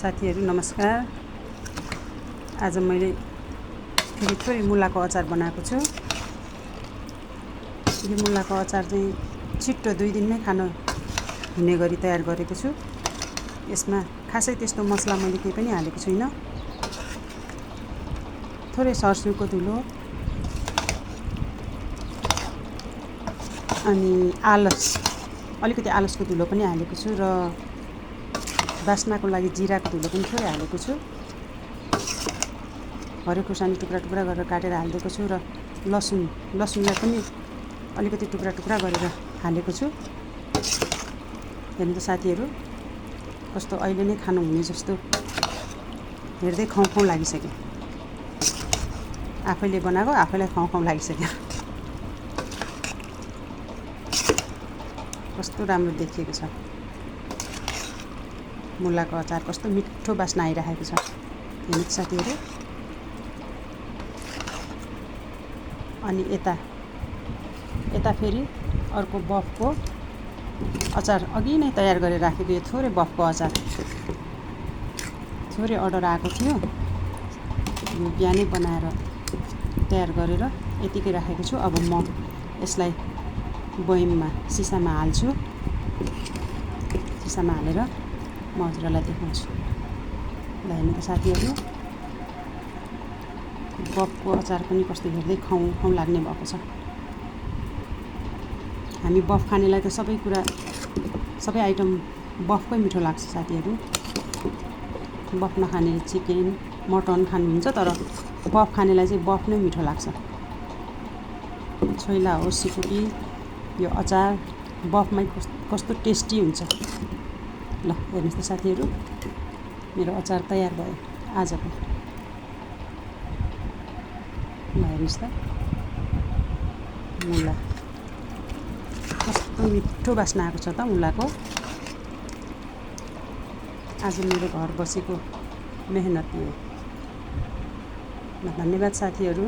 साथीहरू नमस्कार। आज मैले फेरि थोरै मुलाको अचार बनाएको छु। यो मुलाको अचार चाहिँ छिट्टो 2 दिनमै खान हुने गरी तयार गरेको छु। यसमा खासै त्यस्तो मसला मैले केही पनि हालेको छुइनँ। थोरै सर्स्युको धुलो अनि अलिकति आलसको धुलो पनि हालेको छु र बास्नाको लागि जिराको धुलो पनि थोरै हालेको छु। हरियो खुर्सानी टुक्रा टुक्रा गरेर काटेर हालिदिएको छु र लसुनलाई पनि अलिकति टुक्रा टुक्रा गरेर हालेको छु। हेर्नु त साथीहरू, कस्तो अहिले नै खानु हुने जस्तो हेर्दै खाउँ लागिसक्यो। आफैले बनाएको आफैलाई खाउँ लागिसक्यो। कस्तो राम्रो देखिएको छ। मुलाको अचार कस्तो मिठो बास्ना आइरहेको छ। हेर्नु साथीहरू। अनि यता फेरि अर्को बफको अचार अघि नै तयार गरेर राखेको यो थोरै बफको अचार थोरै अर्डर आएको थियो। बिहानै बनाएर तयार गरेर यतिकै राखेको छु। अब म यसलाई बयममा सिसामा हाल्छु। सिसामा हालेर म हजुरहरूलाई देखाउँछु। ल हेर्नु त साथीहरू, बफको अचार पनि कस्तो हेर्दै खाउँ लाग्ने भएको छ। हामी बफ खानेलाई त सबै आइटम बफकै मिठो लाग्छ साथीहरू। बफ नखानेले चिकन मटन खानुहुन्छ, तर बफ खानेलाई चाहिँ बफ नै मिठो लाग्छ। छोइला होस् सिकुटी, यो अचार बफमै कस्तो टेस्टी हुन्छ। ल हेर्नुहोस् त साथीहरू, मेरो अचार तयार भयो आजको। ल हेर्नुहोस् त, मुला कस्तो मिठो बास्ना आएको छ त मुलाको। आज मेरो घर बसेको मेहनत हो। ल धन्यवाद साथीहरू।